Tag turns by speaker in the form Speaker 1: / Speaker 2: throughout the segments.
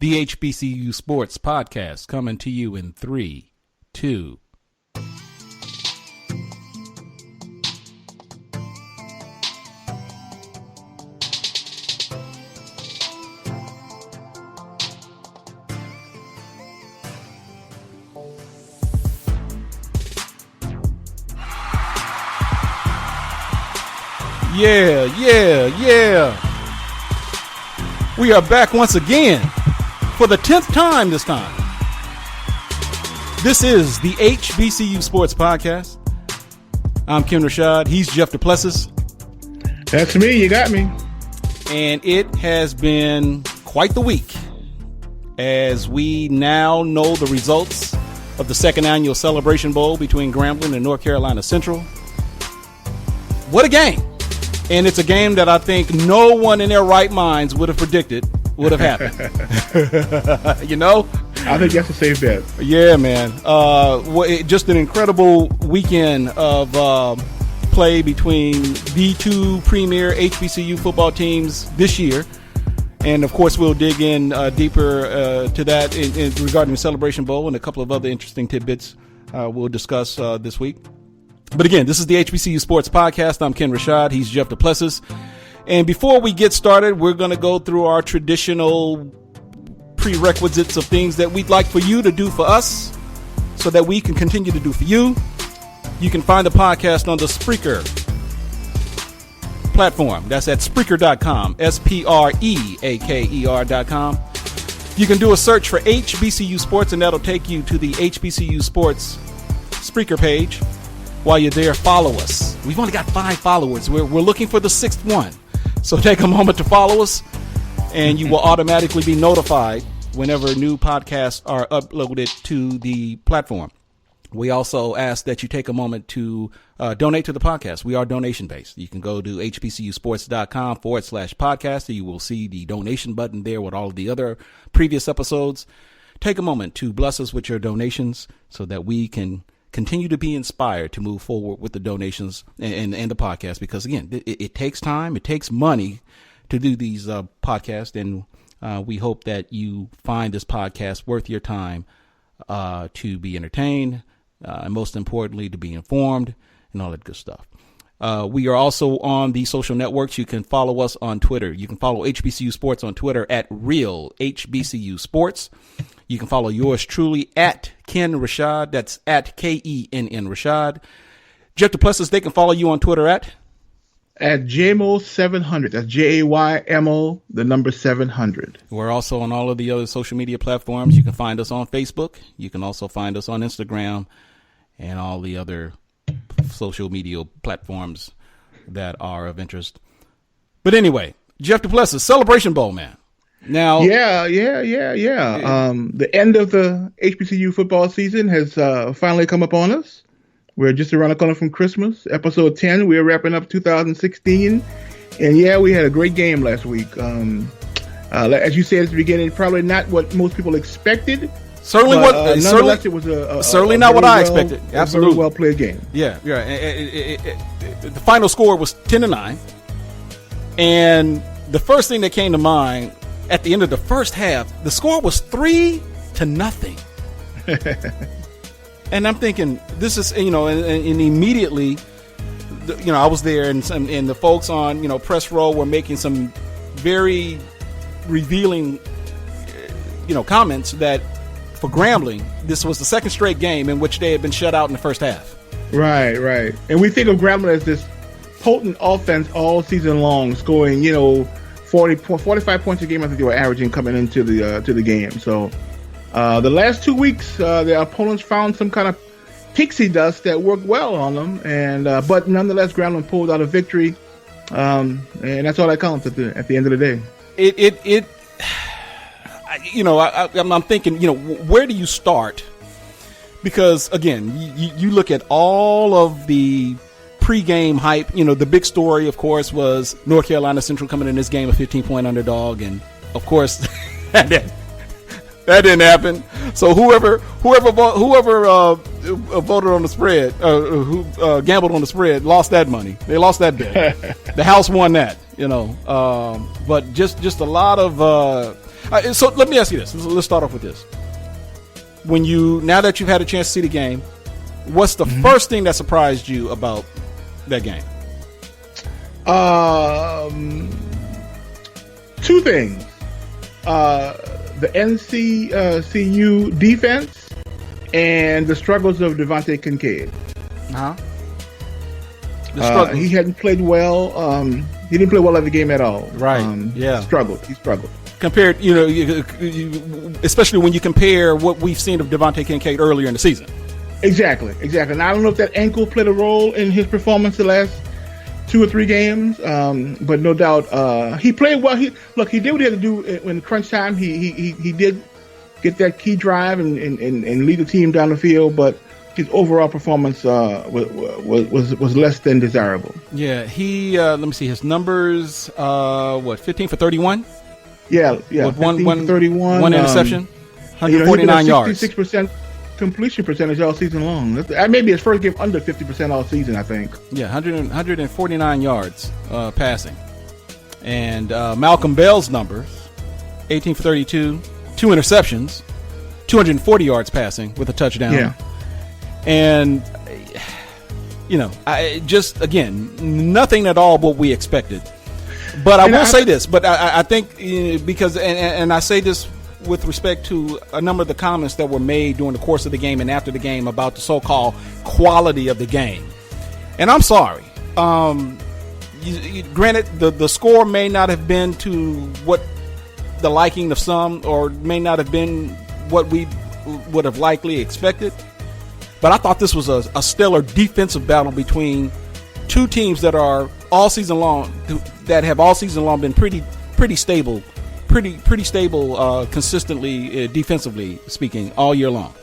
Speaker 1: The HBCU Sports Podcast, coming to you in 3, 2. Yeah. We are back once again for the 10th time this time. This is the HBCU Sports Podcast. I'm Ken Rashad. He's Jeff Duplessis.
Speaker 2: That's me. You got me.
Speaker 1: And it has been quite the week as we now know the results of the second annual Celebration Bowl between Grambling and North Carolina Central. What a game. And it's a game that I think no one in their right minds would have predicted would have happened. You know?
Speaker 2: I think that's a safe bet.
Speaker 1: Yeah, man. Just an incredible weekend of play between the two premier HBCU football teams this year. And, of course, we'll dig in deeper to that in regarding the Celebration Bowl and a couple of other interesting tidbits we'll discuss this week. But again, this is the HBCU Sports Podcast. I'm Ken Rashad. He's Jeff Duplessis. And before we get started, we're going to go through our traditional prerequisites of things that we'd like for you to do for us so that we can continue to do for you. You can find the podcast on the Spreaker platform. That's at Spreaker.com, Spreaker.com. You can do a search for HBCU Sports, and that'll take you to the HBCU Sports Spreaker page. While you're there, follow us. We've only got 5 followers. We're looking for the 6th one. So take a moment to follow us, and you will automatically be notified whenever new podcasts are uploaded to the platform. We also ask that you take a moment to donate to the podcast. We are donation-based. You can go to hbcusports.com/podcast, and you will see the donation button there with all of the other previous episodes. Take a moment to bless us with your donations so that we can continue to be inspired to move forward with the donations and the podcast, because again, it takes time, it takes money to do these podcasts, and we hope that you find this podcast worth your time to be entertained, and most importantly, to be informed and all that good stuff. We are also on the social networks. You can follow us on Twitter. You can follow HBCU Sports on Twitter at Real HBCU Sports. You can follow yours truly at Ken Rashad. That's at KENN Rashad. Jeff Duplessis, they can follow you on Twitter at JMO700. That's JAYMO, the number 700. We're also on all of the other social media platforms. You can find us on Facebook. You can also find us on Instagram and all the other social media platforms that are of interest. But anyway, Jeff Duplessis, Celebration Bowl, man. Now,
Speaker 2: yeah. The end of the HBCU football season has finally come upon us. We're just around the corner from Christmas, episode 10. We're wrapping up 2016, and yeah, we had a great game last week. As you said at the beginning, probably not what most people expected.
Speaker 1: Certainly,
Speaker 2: nonetheless, it was
Speaker 1: certainly not what I expected. Absolutely,
Speaker 2: a very well played game.
Speaker 1: Yeah. The final score was 10-9, and the first thing that came to mind at the end of the first half, the score was 3-0. And I'm thinking, this is, and immediately, I was there, and the folks on, press row were making some very revealing, comments that for Grambling, this was the second straight game in which they had been shut out in the first half.
Speaker 2: Right. And we think of Grambling as this potent offense all season long, scoring, 45 points a game. I think they were averaging coming into the game. So the last 2 weeks, the opponents found some kind of pixie dust that worked well on them, and but nonetheless, Grambling pulled out a victory, and that's all that counts at the end of the day. I'm thinking, where do you start? Because again, you look at all of the pregame hype. The big story, of course, was North Carolina Central coming in this game a 15-point underdog, and of course, that didn't happen. So whoever voted on the spread, who gambled on the spread, lost that money. They lost that bet. The house won that. But just a lot of
Speaker 1: So let me ask you this. Let's start off with this. Now that you've had a chance to see the game, what's the first thing that surprised you about that game?
Speaker 2: Two things. The NCCU defense and the struggles of Devontae Kincaid. He hadn't played well. He didn't play well at the game at all.
Speaker 1: Right.
Speaker 2: He struggled.
Speaker 1: Compared, especially when you compare what we've seen of Devontae Kincaid earlier in the season. Exactly.
Speaker 2: And I don't know if that ankle played a role in his performance the last 2 or 3 games, but no doubt he played well. He did what he had to do in crunch time. He did get that key drive and lead the team down the field, but his overall performance was less than desirable.
Speaker 1: Yeah, he let me see his numbers. 15 for 31.
Speaker 2: Yeah.
Speaker 1: With
Speaker 2: 15 for 31,
Speaker 1: one interception, 149 yards.
Speaker 2: 66% completion percentage all season long. That may be his first game under 50% all season, I think.
Speaker 1: Yeah, 149 yards passing. And Malcolm Bell's numbers, 18 for 32, 2 interceptions, 240 yards passing with a touchdown.
Speaker 2: Yeah.
Speaker 1: And, again, nothing at all what we expected. But I will say this, but I think because, and I say this with respect to a number of the comments that were made during the course of the game and after the game about the so-called quality of the game. And I'm sorry. Granted, the score may not have been to what the liking of some, or may not have been what we would have likely expected. But I thought this was a stellar defensive battle between two teams that are all season long, been pretty stable, consistently defensively speaking, all year long.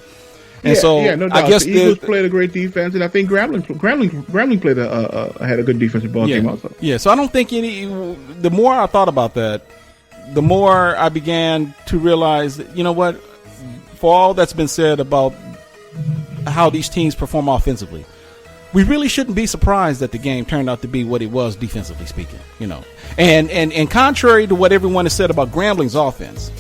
Speaker 1: And
Speaker 2: no doubt. I guess the Eagles played a great defense, and I think Grambling played had a good defensive ball game also.
Speaker 1: Yeah, so I don't think the more I thought about that, the more I began to realize that, you know what, for all that's been said about how these teams perform offensively, we really shouldn't be surprised that the game turned out to be what it was defensively speaking, And contrary to what everyone has said about Grambling's offense,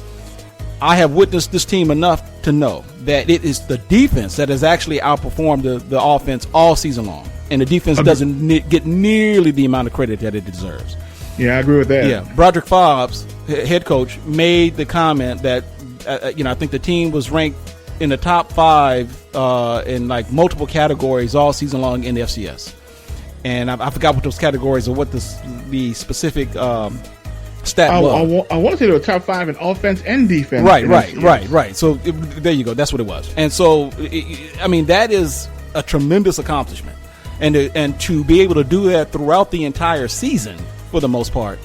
Speaker 1: I have witnessed this team enough to know that it is the defense that has actually outperformed the offense all season long. And the defense doesn't get nearly the amount of credit that it deserves.
Speaker 2: Yeah, I agree with that.
Speaker 1: Yeah, Broderick Fobbs, head coach, made the comment that, I think the team was ranked in the top 5 in like multiple categories all season long in the FCS. And I forgot what those categories or what the specific stat was.
Speaker 2: I want to say they were top 5 in offense and defense.
Speaker 1: Right. So there you go. That's what it was. And so, that is a tremendous accomplishment. And to be able to do that throughout the entire season, for the most part,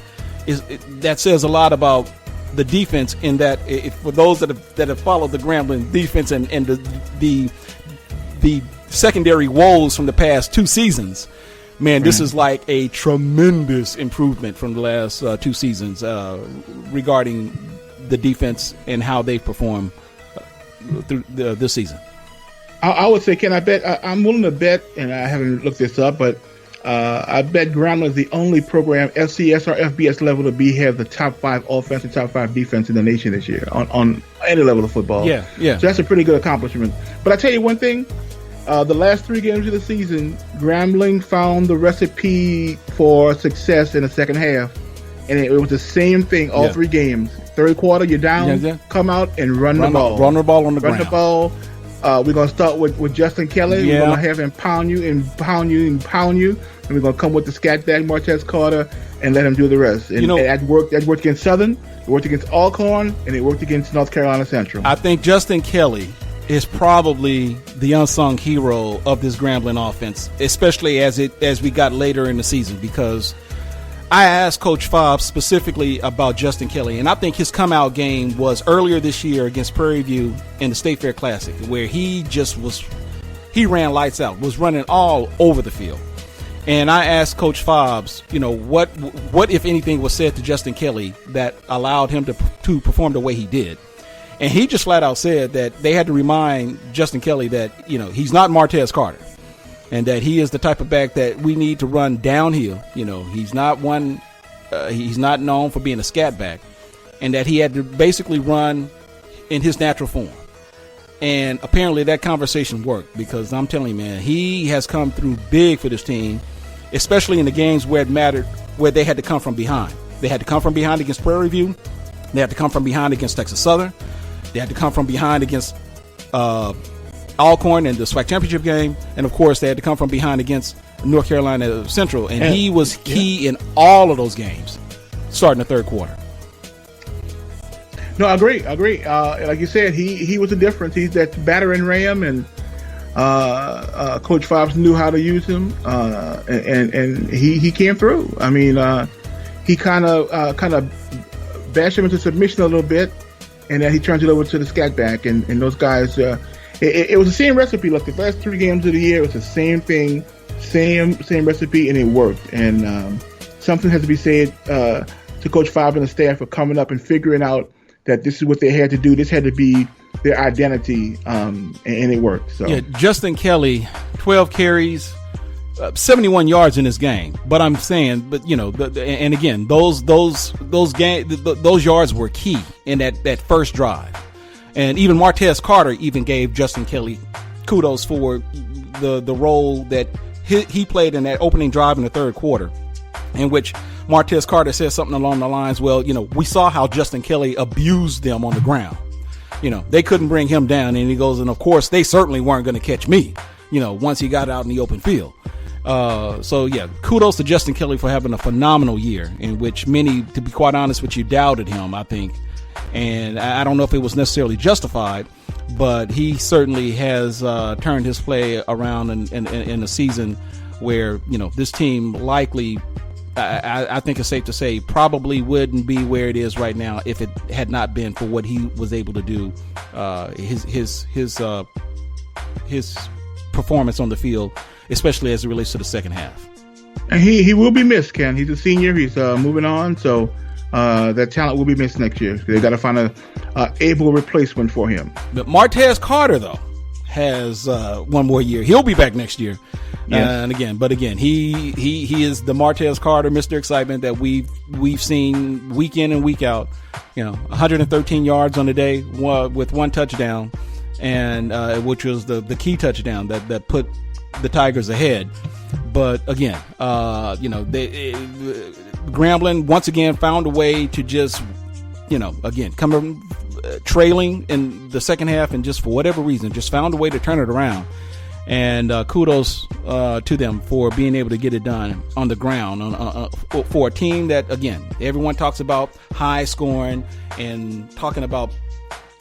Speaker 1: that says a lot about the defense. In that, for those that have followed the Grambling defense and the secondary woes from the past 2 seasons, man, this is like a tremendous improvement from the last 2 seasons regarding the defense and how they perform through this season.
Speaker 2: I would say, can I bet? I'm willing to bet, and I haven't looked this up, but I bet Grambling is the only program, FCS or FBS level, to have the top 5 offense and top 5 defense in the nation this year on any level of football.
Speaker 1: Yeah.
Speaker 2: So that's a pretty good accomplishment. But I tell you one thing. The last 3 games of the season, Grambling found the recipe for success in the second half, and it was the same thing all 3 games. Third quarter, you're down, come out and run the ball.
Speaker 1: Run the ball on the ground.
Speaker 2: Run the ball. We're going to start with Justin Kelly. We're going to have him pound you, and we're going to come with the scat back, Martez Carter, and let him do the rest. And that worked against Southern, it worked against Alcorn, and it worked against North Carolina Central.
Speaker 1: I think Justin Kelly is probably the unsung hero of this Grambling offense, especially as we got later in the season, because I asked Coach Fobbs specifically about Justin Kelly, and I think his come-out game was earlier this year against Prairie View in the State Fair Classic, where he ran lights out, was running all over the field. And I asked Coach Fobbs, what if anything was said to Justin Kelly that allowed him to perform the way he did. And he just flat out said that they had to remind Justin Kelly that, he's not Martez Carter, and that he is the type of back that we need to run downhill. He's not he's not known for being a scat back. and that he had to basically run in his natural form. And apparently that conversation worked, because I'm telling you, man, he has come through big for this team, especially in the games where it mattered, where they had to come from behind. They had to come from behind against Prairie View. They had to come from behind against Texas Southern. They had to come from behind against Alcorn in the SWAC championship game. And, of course, they had to come from behind against North Carolina Central. And he was key in all of those games, starting the third quarter.
Speaker 2: No, I agree. Like you said, he was the difference. He's that battering ram, and Coach Fobbs knew how to use him, and he came through. I mean, he kind of bashed him into submission a little bit, and then he turns it over to the scat back, and those guys. It was the same recipe. Look, the last 3 games of the year, it was the same thing, same recipe, and it worked. And something has to be said to Coach Fobbs and the staff for coming up and figuring out that this is what they had to do. This had to be their identity, and it worked. So
Speaker 1: yeah, Justin Kelly, 12 carries, 71 yards in this game. But I'm saying, and again, those yards were key in that first drive. And even Martez Carter even gave Justin Kelly kudos for the role that he played in that opening drive in the third quarter, in which Martez Carter said something along the lines, well, we saw how Justin Kelly abused them on the ground. They couldn't bring him down. And he goes, and of course, they certainly weren't going to catch me, once he got out in the open field. So, yeah, kudos to Justin Kelly for having a phenomenal year, in which many, to be quite honest with you, doubted him, I think. And I don't know if it was necessarily justified, but he certainly has turned his play around in a season where, this team likely, I think it's safe to say, probably wouldn't be where it is right now if it had not been for what he was able to do, his performance on the field, especially as it relates to the second half.
Speaker 2: And he will be missed, Ken. He's a senior. He's moving on, so that talent will be missed next year. They got to find a able replacement for him.
Speaker 1: But Martez Carter, though, has one more year. He'll be back next year. Yes. But again, he is the Martez Carter, Mr. Excitement, that we've seen week in and week out. 113 yards on the day with 1 touchdown, and which was the key touchdown that put the Tigers ahead. But again, Grambling once again found a way to just, come trailing in the second half, and just for whatever reason, just found a way to turn it around. And kudos to them for being able to get it done on the ground for a team that, again, everyone talks about high scoring and talking about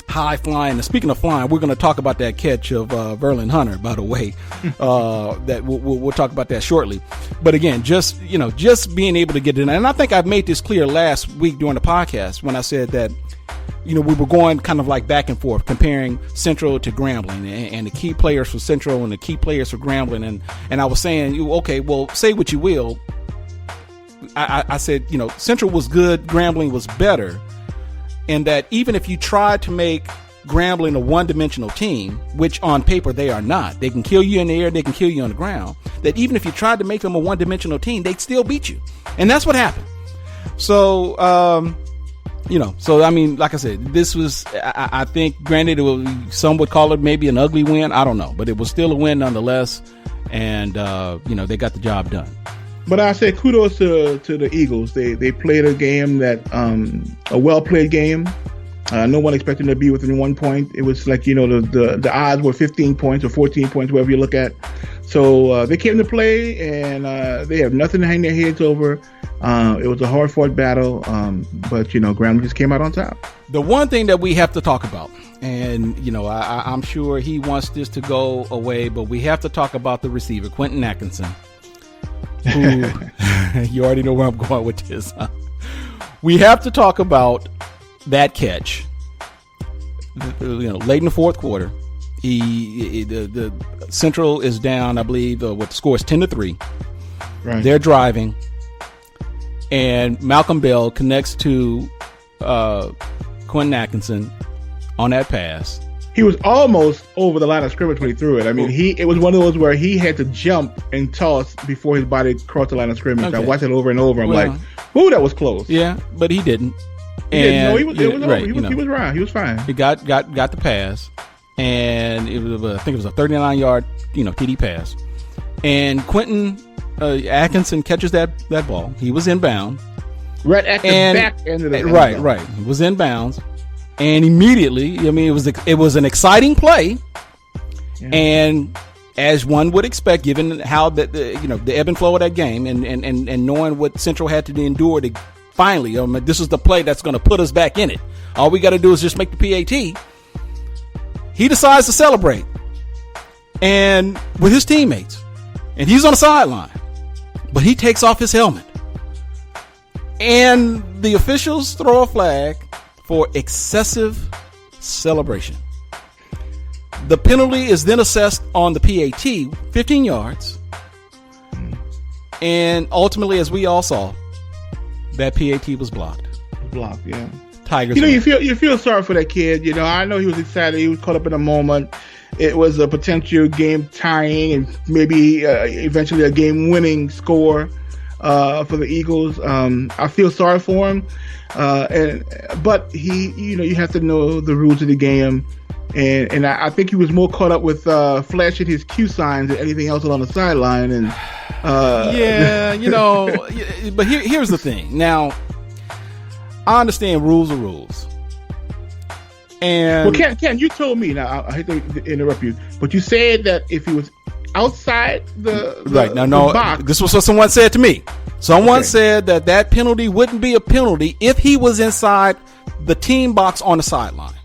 Speaker 1: high flying. And speaking of flying, we're going to talk about that catch of Verlin Hunter, by the way. That we'll talk about that shortly. But again, just being able to get it done. And I think I've made this clear last week during the podcast when I said that, we were going kind of like back and forth, comparing Central to Grambling, and the key players for Central and the key players for Grambling. And I was saying, okay, well, say what you will. I said, Central was good, Grambling was better. And that even if you tried to make Grambling a one-dimensional team, which on paper they are not, they can kill you in the air, they can kill you on the ground, that even if you tried to make them a one-dimensional team, they'd still beat you. And that's what happened. So, so I mean, like I said, this was, I think, granted, some would call it maybe an ugly win. I don't know, but it was still a win nonetheless. And, they got the job done.
Speaker 2: But I say kudos to the Eagles. They played a game that, a well-played game. No one expected to be within 1 point. It was like, the odds were 15 points or 14 points, whatever you look at. So they came to play, and they have nothing to hang their heads over. It was a hard-fought battle, but, Grambling just came out on top.
Speaker 1: The one thing that we have to talk about, and, I'm sure he wants this to go away, but we have to talk about the receiver, Quentin Atkinson, who, you already know where I'm going with this. Huh? We have to talk about that catch, late in the fourth quarter. The Central is down, I believe, what the score is 10-3.
Speaker 2: Right.
Speaker 1: They're driving, and Malcolm Bell connects to Quentin Atkinson on that pass.
Speaker 2: He was almost over the line of scrimmage when he threw it. I mean, it was one of those where he had to jump and toss before his body crossed the line of scrimmage. Okay. I watched it over and over. I'm like, ooh, that was close.
Speaker 1: Yeah, but he didn't.
Speaker 2: No, it was over. Right, he was right. He was fine.
Speaker 1: He got the pass, and it was I think it was a 39-yard TD pass, and Quentin Atkinson catches that ball. He was inbound.
Speaker 2: Right at the back end of the
Speaker 1: right. He was inbounds, and immediately, I mean, it was an exciting play, and as one would expect, given how the ebb and flow of that game, and knowing what Central had to endure to finally, this is the play that's going to put us back in it. All we got to do is just make the PAT. He decides to celebrate, and with his teammates, and he's on the sideline, but he takes off his helmet. And the officials throw a flag for excessive celebration. The penalty is then assessed on the PAT, 15 yards. And ultimately, as we all saw, that PAT was blocked.
Speaker 2: Blocked, yeah.
Speaker 1: Tigers.
Speaker 2: You feel sorry for that kid. I know he was excited. He was caught up in a moment. It was a potential game tying and maybe eventually a game winning score. For the Eagles, I feel sorry for him, but he, you have to know the rules of the game, and I think he was more caught up with flashing his Q signs than anything else on the sideline. And
Speaker 1: but here's the thing. Now, I understand rules are rules, and
Speaker 2: Ken, you told me. Now I hate to interrupt you, but you said that if he was outside the box.
Speaker 1: This was what someone said to me. Someone said that penalty wouldn't be a penalty if he was inside the team box on the sideline.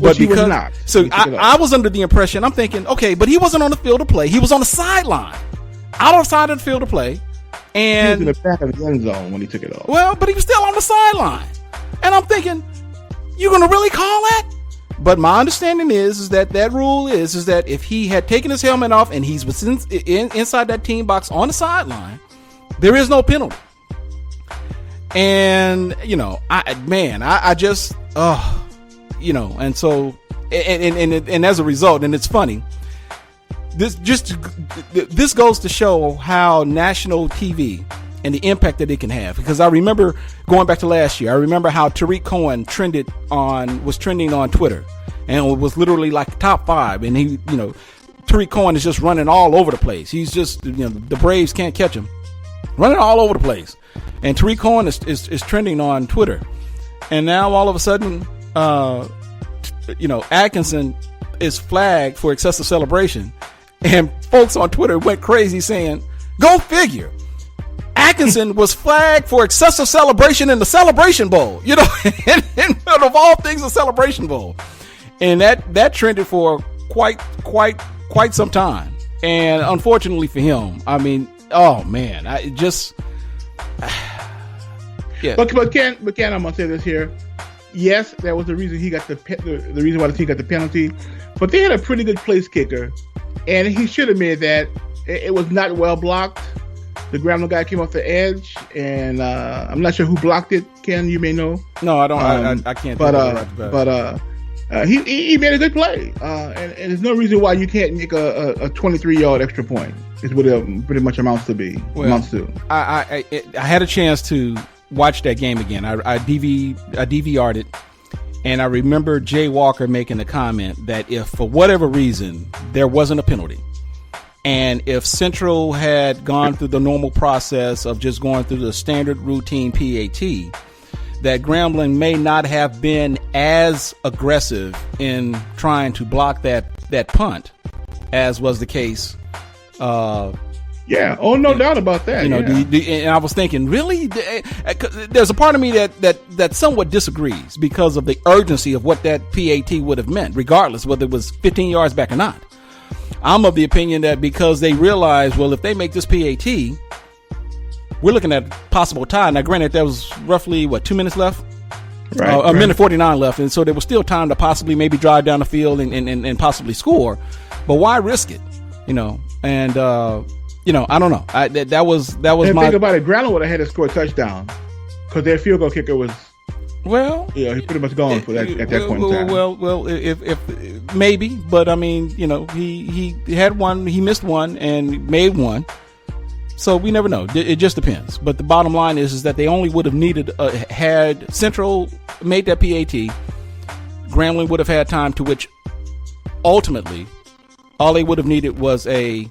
Speaker 2: But he was not.
Speaker 1: So I was under the impression, I'm thinking, okay, but he wasn't on the field of play. He was on the sideline, outside of the field of play. And
Speaker 2: he was in the back of the end zone when he took it off.
Speaker 1: Well, but he was still on the sideline. And I'm thinking, you're going to really call that? But my understanding is that rule is that if he had taken his helmet off and he's inside that team box on the sideline, there is no penalty. And I just and so and as a result, and it's funny. This goes to show how national TV and the impact that it can have. Because I remember going back to last year, I remember how Tariq Cohen was trending on Twitter, and it was literally like top 5. And he, Tariq Cohen is just running all over the place. He's just, the Braves can't catch him, running all over the place. And Tariq Cohen is trending on Twitter, and now all of a sudden, Atkinson is flagged for excessive celebration, and folks on Twitter went crazy saying, "Go figure." Atkinson was flagged for excessive celebration in the Celebration Bowl, and of all things, the Celebration Bowl, and that trended for quite some time. And unfortunately for him, I mean, oh man, I just yeah.
Speaker 2: But Ken, I'm gonna say this here. Yes, that was the reason he got the reason why the team got the penalty, but they had a pretty good place kicker, and he should have made that. It was not well blocked. The Grambling guy came off the edge, and I'm not sure who blocked it. Ken, you may know.
Speaker 1: No, I don't. I can't.
Speaker 2: But he made a good play, and there's no reason why you can't make a 23-yard extra point. Is what it pretty much amounts to.
Speaker 1: I had a chance to watch that game again. I DVR'd it, and I remember Jay Walker making the comment that if for whatever reason there wasn't a penalty, and if Central had gone through the normal process of just going through the standard routine PAT, that Grambling may not have been as aggressive in trying to block that punt as was the case.
Speaker 2: Yeah. Oh, no doubt about that.
Speaker 1: And I was thinking, really? There's a part of me that somewhat disagrees because of the urgency of what that PAT would have meant, regardless whether it was 15 yards back or not. I'm of the opinion that because they realized, well, if they make this PAT, we're looking at possible tie. Now, granted, there was roughly, 2 minutes left?
Speaker 2: Right.
Speaker 1: A minute 49 left. And so there was still time to possibly maybe drive down the field and possibly score. But why risk it? And I don't know. That was
Speaker 2: and
Speaker 1: my.
Speaker 2: Think about it. Grambling would have had to score a touchdown because their field goal kicker was.
Speaker 1: Well,
Speaker 2: he's pretty much gone for that at that point in time.
Speaker 1: Well, if maybe, but I mean, he had one, he missed one and made one. So we never know. It just depends. But the bottom line is that they only would have needed, had Central made that PAT, Grambling would have had time, to which ultimately all they would have needed was a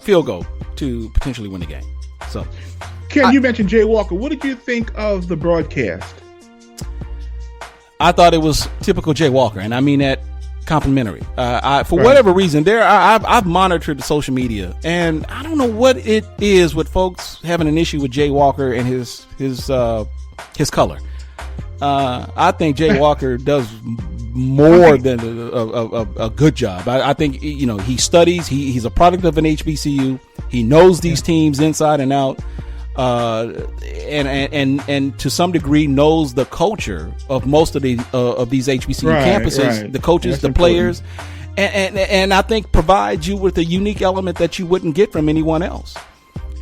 Speaker 1: field goal to potentially win the game. So,
Speaker 2: Ken, you mentioned Jay Walker. What did you think of the broadcast?
Speaker 1: I thought it was typical Jay Walker, and I mean that complimentary. For whatever reason, I've monitored the social media, and I don't know what it is with folks having an issue with Jay Walker and his color. I think Jay Walker does more than a good job. I think, you know, he studies. He's a product of an HBCU. He knows these teams inside and out. And to some degree knows the culture of most of these HBCU campuses, the coaches, that's the players, and I think provides you with a unique element that you wouldn't get from anyone else.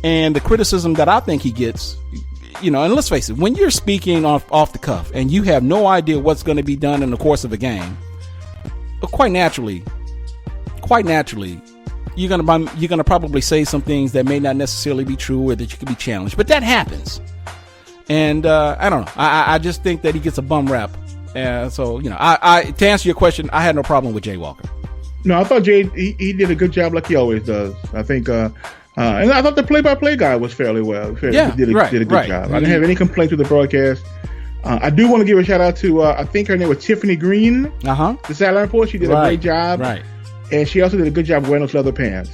Speaker 1: And the criticism that I think he gets, you know, and let's face it, when you're speaking off the cuff and you have no idea what's going to be done in the course of a game, quite naturally, you're gonna probably say some things that may not necessarily be true or that you could be challenged, but that happens. And I don't know. I just think that he gets a bum rap. So, you know, I to answer your question, I had no problem with Jay Walker.
Speaker 2: No, I thought Jay he did a good job like he always does. I think, and I thought the play-by-play guy was fairly well. Did a good job. I didn't have any complaints with the broadcast. I do want to give a shout out to I think her name was Tiffany Green. The sideline report. She did a great job.
Speaker 1: Right.
Speaker 2: And she also did a good job wearing those leather pants.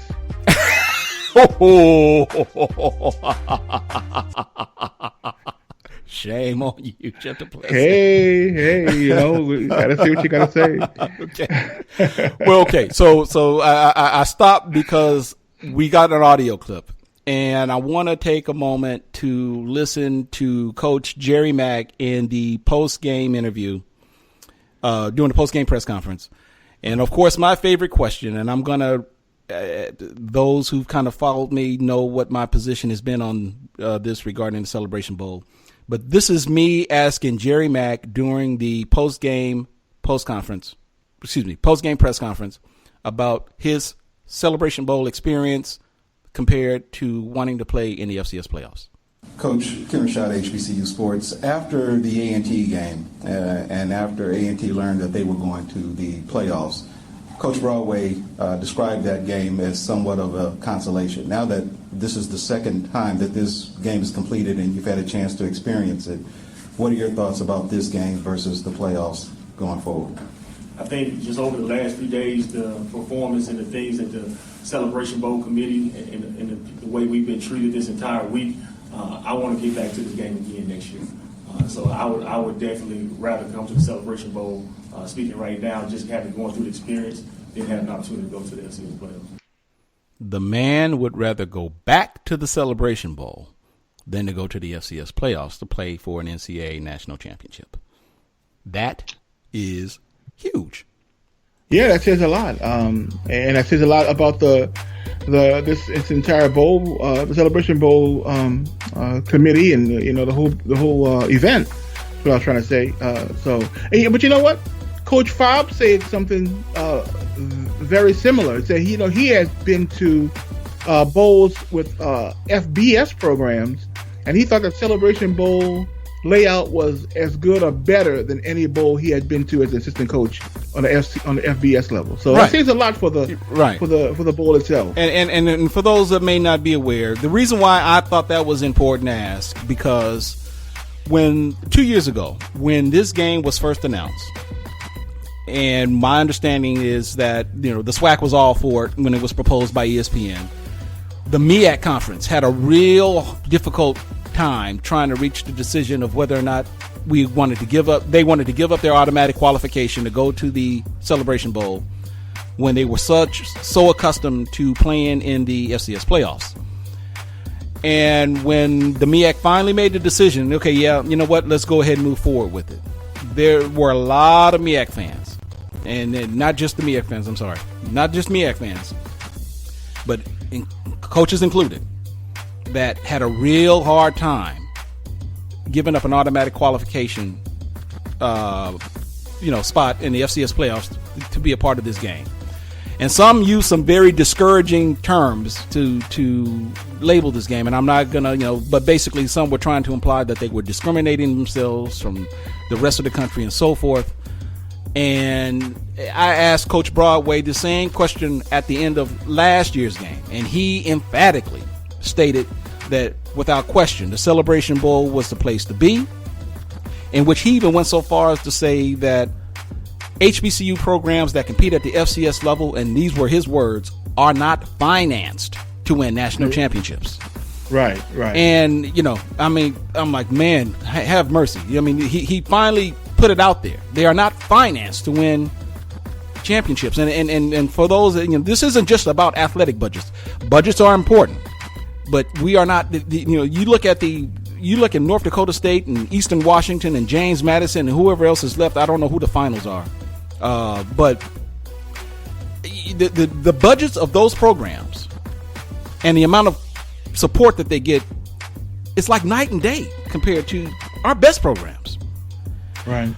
Speaker 1: Shame on you, gentle player.
Speaker 2: Hey, you know, gotta say what you gotta say.
Speaker 1: Okay. Well, okay. So I stopped because we got an audio clip, and I want to take a moment to listen to Coach Jerry Mack in the post-game interview, during the post-game press conference. And of course, my favorite question, and I'm going to, those who've kind of followed me know what my position has been on this regarding the Celebration Bowl. But this is me asking Jerry Mack during the post-game press conference about his Celebration Bowl experience compared to wanting to play in the FCS playoffs.
Speaker 3: Coach, Ken Rashad, HBCU Sports. After the A&T game, and after A&T learned that they were going to the playoffs, Coach Broadway described that game as somewhat of a consolation. Now that this is the second time that this game is completed and you've had a chance to experience it, what are your thoughts about this game versus the playoffs going forward?
Speaker 4: I think just over the last few days, the performance and the things that the Celebration Bowl committee and the way we've been treated this entire week, I want to get back to this game again next year. So I would definitely rather come to the Celebration Bowl, speaking right now, just having gone through the experience, than have an opportunity to go to the FCS playoffs.
Speaker 1: The man would rather go back to the Celebration Bowl than to go to the FCS playoffs to play for an NCAA national championship. That is huge.
Speaker 2: Yeah, that says a lot, and that says a lot about this entire bowl, the Celebration Bowl committee, and you know the whole event. That's what I was trying to say. But you know what? Coach Fobb said something very similar. He said he has been to bowls with FBS programs, and he thought that Celebration Bowl layout was as good or better than any bowl he had been to as an assistant coach on the FBS level. So that says a lot for the bowl itself.
Speaker 1: And for those that may not be aware, the reason why I thought that was important to ask, because 2 years ago, when this game was first announced, and my understanding is that, you know, the SWAC was all for it when it was proposed by ESPN. The MEAC conference had a real difficult time trying to reach the decision of whether or not they wanted to give up their automatic qualification to go to the Celebration Bowl when they were so accustomed to playing in the FCS playoffs. And when the MEAC finally made the decision, okay, yeah, you know what, let's go ahead and move forward with it, there were a lot of MEAC fans, and not just the MEAC fans, but coaches included, that had a real hard time giving up an automatic qualification spot in the FCS playoffs to be a part of this game. And some use some very discouraging terms to label this game, and I'm not gonna, but basically some were trying to imply that they were discriminating themselves from the rest of the country and so forth. And I asked Coach Broadway the same question at the end of last year's game, and he emphatically stated that without question, the Celebration Bowl was the place to be, in which he even went so far as to say that HBCU programs that compete at the FCS level, and these were his words, are not financed to win national championships.
Speaker 2: Right.
Speaker 1: And, I'm like, man, have mercy. He finally put it out there. They are not financed to win championships. And for those, this isn't just about athletic budgets. Budgets are important, but we are not, you look at North Dakota State and Eastern Washington and James Madison and whoever else is left. I don't know who the finals are. But the budgets of those programs and the amount of support that they get, it's like night and day compared to our best programs.
Speaker 2: Right.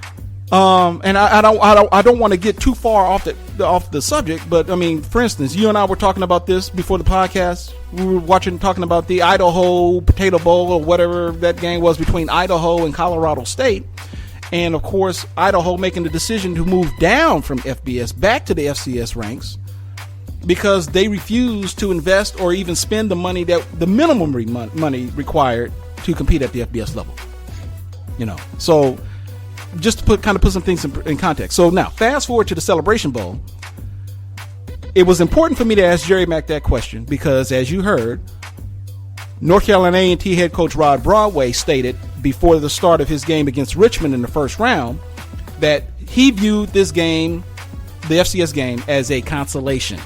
Speaker 1: And I don't want to get too far off the subject, but for instance, you and I were talking about this before the podcast. We were talking about the Idaho Potato Bowl or whatever that game was between Idaho and Colorado State. And of course, Idaho making the decision to move down from FBS back to the FCS ranks because they refused to invest or even spend the money the minimum money required to compete at the FBS level. So just to put some things in context. So now, fast forward to the Celebration Bowl. It was important for me to ask Jerry Mack that question because, as you heard, North Carolina A&T head coach Rod Broadway stated before the start of his game against Richmond in the first round that he viewed this game, the FCS game, as a consolation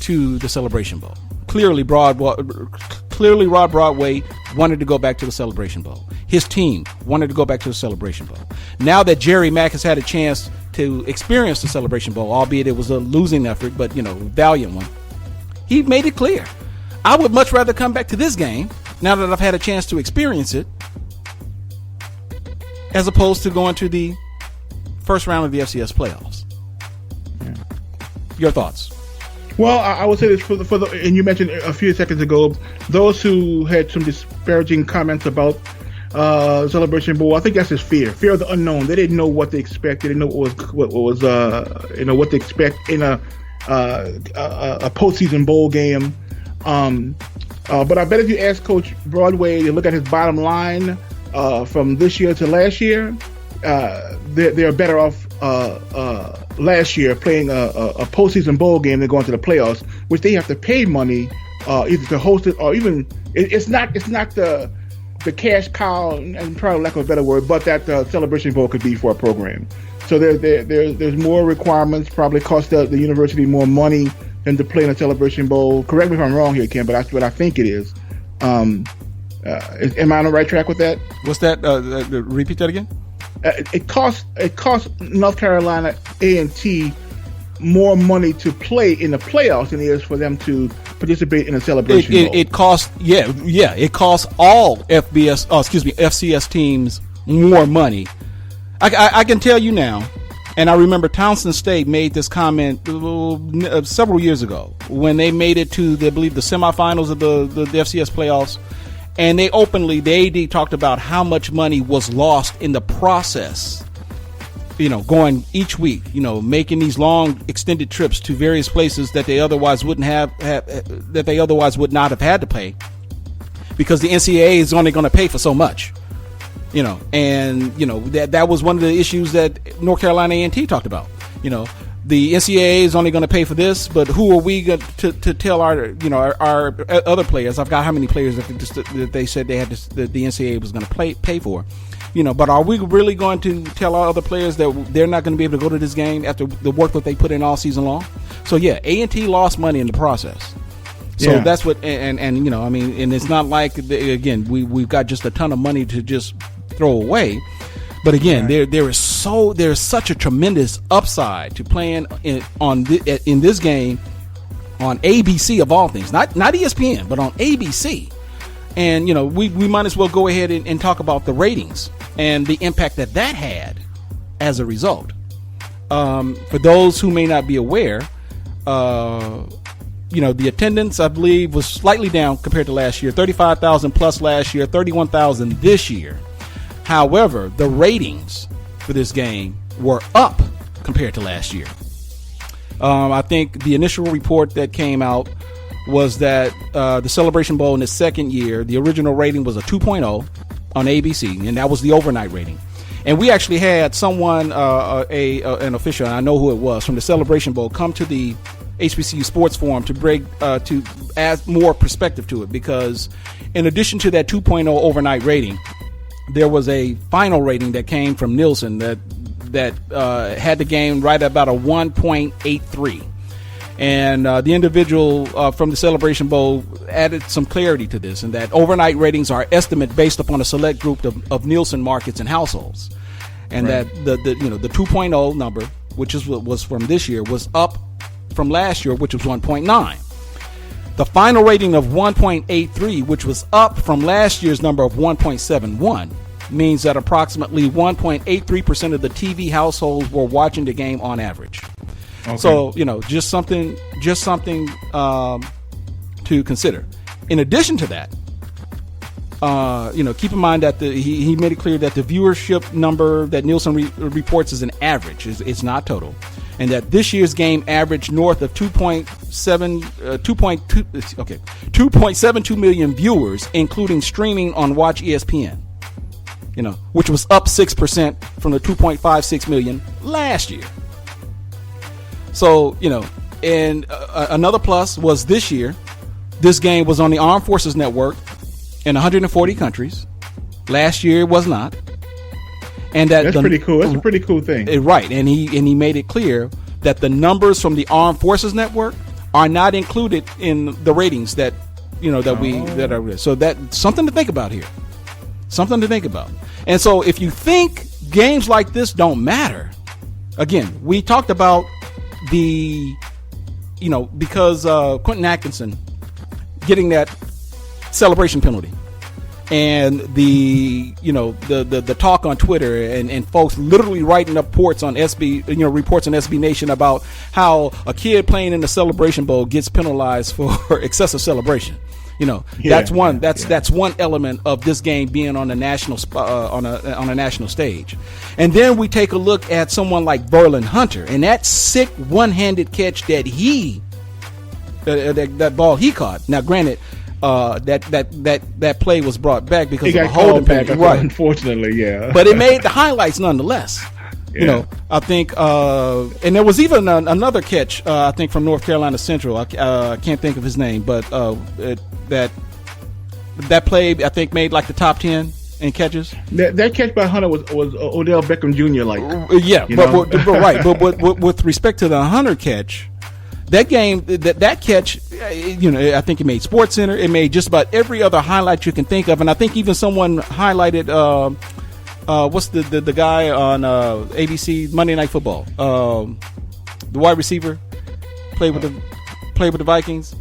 Speaker 1: to the Celebration Bowl. Clearly, Rod Broadway wanted to go back to the Celebration Bowl. His team wanted to go back to the Celebration Bowl. Now that Jerry Mack has had a chance to experience the Celebration Bowl, albeit it was a losing effort, but valiant one, he made it clear. I would much rather come back to this game now that I've had a chance to experience it, as opposed to going to the first round of the FCS playoffs. Yeah. Your thoughts?
Speaker 2: Well, I would say this for the and you mentioned a few seconds ago, those who had some disparaging comments about Celebration Bowl. I think that's just fear of the unknown. They didn't know what to expect. They didn't know what was what to expect in a postseason bowl game. But I bet if you ask Coach Broadway to look at his bottom line from this year to last year, they're better off last year playing a postseason bowl game than going to the playoffs, which they have to pay money either to host it or even it's not the cash cow, and probably lack of a better word, but that the Celebration Bowl could be for a program. So there's more requirements, probably cost the university more money than to play in a Celebration Bowl. Correct me if I'm wrong here, Ken, but that's what I think it is. Am I on the right track with that?
Speaker 1: What's that? Repeat that again.
Speaker 2: It costs North Carolina A&T more money to play in the playoffs than it is for them to participate in a Celebration Bowl.
Speaker 1: It costs, it costs all FCS teams more money. I can tell you now, and I remember Townsend State made this comment several years ago when they made it to, I believe, the semifinals of the FCS playoffs. And they openly, the AD talked about how much money was lost in the process, going each week, making these long extended trips to various places that they otherwise wouldn't that they otherwise would not have had to pay because the NCAA is only going to pay for so much, that was one of the issues that North Carolina A&T talked about, The NCAA is only going to pay for this, but who are we going to tell our other players? I've got how many players that they said they had that the NCAA was going to pay for, But are we really going to tell our other players that they're not going to be able to go to this game after the work that they put in all season long? So A&T lost money in the process. So that's what, and it's not like we've got just a ton of money to just throw away. But again, there is such a tremendous upside to playing in this game on ABC of all things, not ESPN, but on ABC. And we might as well go ahead and talk about the ratings and the impact that had as a result. For those who may not be aware, the attendance, I believe, was slightly down compared to last year. 35,000 plus last year, 31,000 this year. However, the ratings for this game were up compared to last year. I think the initial report that came out was that the Celebration Bowl in its second year, the original rating was a 2.0 on ABC, and that was the overnight rating. And we actually had someone, an official, and I know who it was, from the Celebration Bowl, come to the HBCU Sports Forum to add more perspective to it, because in addition to that 2.0 overnight rating, there was a final rating that came from Nielsen that had the game right about a 1.83. And the individual from the Celebration Bowl added some clarity to this, and that overnight ratings are estimate based upon a select group of Nielsen markets and households, and that the 2.0 number, which was from this year, was up from last year, which was 1.9. The final rating of 1.83, which was up from last year's number of 1.71, means that approximately 1.83% of the TV households were watching the game on average. Okay. So, just something to consider. In addition to that, keep in mind that he made it clear that the viewership number that Nielsen reports is an average. It's not total. And that this year's game averaged north of 2.72 million viewers, including streaming on Watch ESPN, which was up 6% from the 2.56 million last year. So, and another plus was this year, this game was on the Armed Forces Network in 140 countries. Last year it was not. And that's
Speaker 2: pretty cool. That's a pretty cool thing.
Speaker 1: Right. And he made it clear that the numbers from the Armed Forces Network are not included in the ratings that are. So that's something to think about here. Something to think about. And so if you think games like this don't matter, again, we talked about because Quentin Atkinson getting that celebration penalty, and the talk on Twitter and folks literally writing up reports on SB Nation about how a kid playing in the Celebration Bowl gets penalized for excessive celebration. That's one element of this game being on a national on a national stage. And then we take a look at someone like Verlin Hunter and that sick one-handed catch that that ball he caught. Now, granted, that play was brought back because of a holding penalty, right? Unfortunately, yeah. But it made the highlights nonetheless. Yeah. I think, and there was even another catch, I think, from North Carolina Central. I can't think of his name, but that play, I think, made like the top 10 in catches.
Speaker 2: That catch by Hunter was Odell Beckham Jr.
Speaker 1: Right. But with respect to the Hunter catch, that game, that catch, I think it made SportsCenter. It made just about every other highlight you can think of, and I think even someone highlighted. What's the guy on ABC Monday Night Football? The wide receiver played with the Vikings.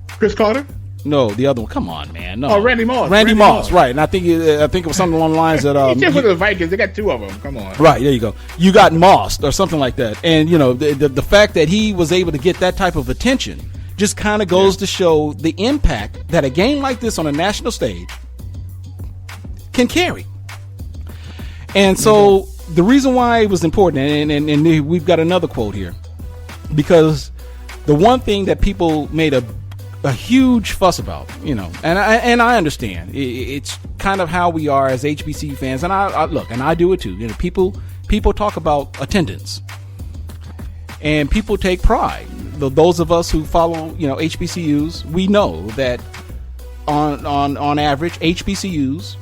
Speaker 2: Chris Carter?
Speaker 1: No, the other one. Come on, man. No.
Speaker 2: Oh, Randy Moss.
Speaker 1: Randy Moss, right? And I think it was something along the lines that
Speaker 2: he just with the Vikings. They got two of them. Come on.
Speaker 1: Right, there you go. You got Moss or something like that, and the fact that he was able to get that type of attention just kind of goes to show the impact that a game like this on a national stage can carry. And so the reason why it was important, and we've got another quote here, because the one thing that people made a huge fuss about, and I understand, it's kind of how we are as HBC fans, and I look, and I do it too. People talk about attendance, and people take pride. Those of us who follow, HBCUs, we know that on average, HBCUs,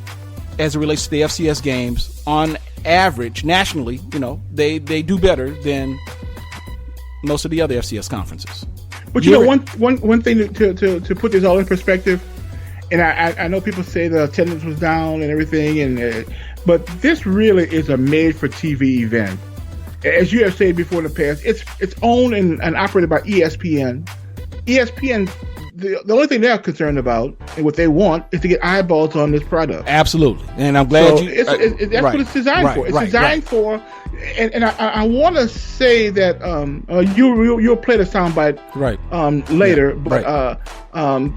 Speaker 1: as it relates to the FCS games, on average, nationally, they do better than most of the other FCS conferences.
Speaker 2: But one thing to put this all in perspective, and I know people say the attendance was down and everything, but this really is a made-for-TV event. As you have said before in the past, it's owned and operated by ESPN. ESPN. The only thing they're concerned about and what they want is to get eyeballs on this product.
Speaker 1: Absolutely, and I'm glad
Speaker 2: that's what it's designed for. It's designed for and I want to say that you'll play the soundbite later, but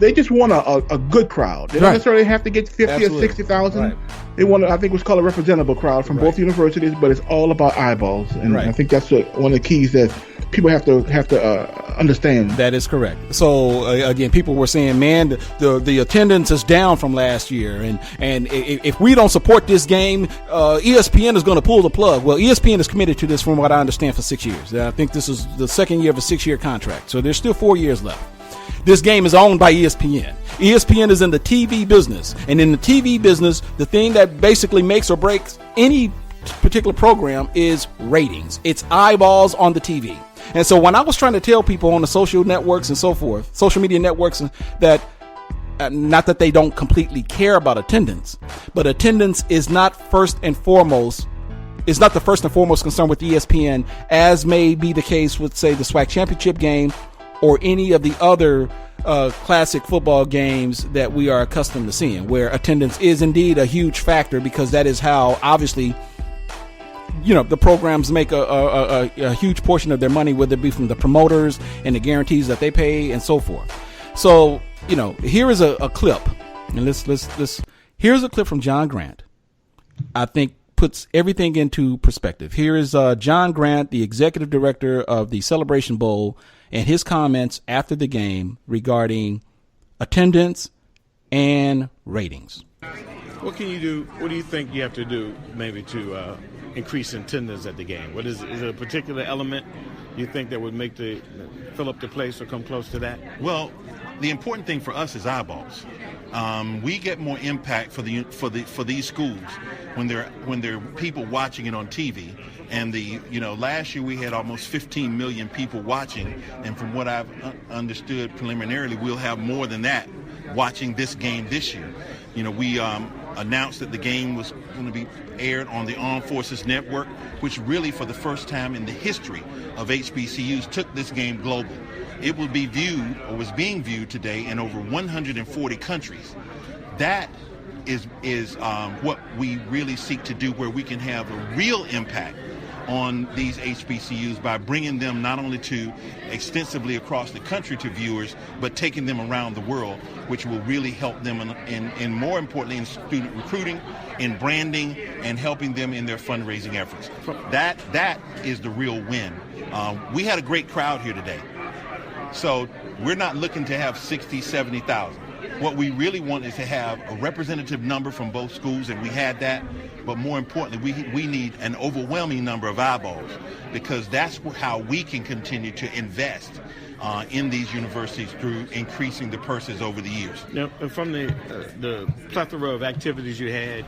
Speaker 2: they just want a good crowd. They don't necessarily have to get 50 or 60,000. Right. They want, I think, what's called a representable crowd from both universities, but it's all about eyeballs, and I think that's one of the keys that people have to understand.
Speaker 1: That is correct. So again, people were saying, man, the attendance is down from last year, and if we don't support this game, ESPN is going to pull the plug. Well, ESPN is committed to this, from what I understand, for 6 years. I think this is the second year of a 6-year contract, so there's still 4 years left. This game is owned by ESPN. ESPN is in the TV business, and in the TV business, the thing that basically makes or breaks any particular program is ratings. It's eyeballs on the TV. And so when I was trying to tell people on the social networks and so forth, social media networks, that not that they don't completely care about attendance, but attendance is not first and foremost, is not the first and foremost concern with ESPN, as may be the case with, say, the SWAC championship game or any of the other classic football games that we are accustomed to seeing, where attendance is indeed a huge factor, because that is how, obviously, the programs make a huge portion of their money, whether it be from the promoters and the guarantees that they pay and so forth. So, here is a clip, and here's a clip from John Grant. I think puts everything into perspective. Here is John Grant, the executive director of the Celebration Bowl, and his comments after the game regarding attendance and ratings.
Speaker 5: What can you do? What do you think you have to do maybe to increase attendance at the game? What is there a particular element you think that would make fill up the place or come close to that?
Speaker 6: Well, the important thing for us is eyeballs. We get more impact for these schools when there are people watching it on TV. And last year we had almost 15 million people watching, and from what I've understood preliminarily, we'll have more than that watching this game this year. We announced that the game was going to be aired on the Armed Forces Network, which really, for the first time in the history of HBCUs, took this game global. It will be viewed, or was being viewed today, in over 140 countries. That is what we really seek to do, where we can have a real impact on these HBCUs by bringing them not only to extensively across the country to viewers, but taking them around the world, which will really help them in more importantly, in student recruiting, in branding, and helping them in their fundraising efforts. That is the real win. We had a great crowd here today. So we're not looking to have 60, 70,000. What we really want is to have a representative number from both schools, and we had that. But more importantly, we need an overwhelming number of eyeballs, because that's how we can continue to invest in these universities through increasing the purses over the years.
Speaker 5: Now, from the plethora of activities you had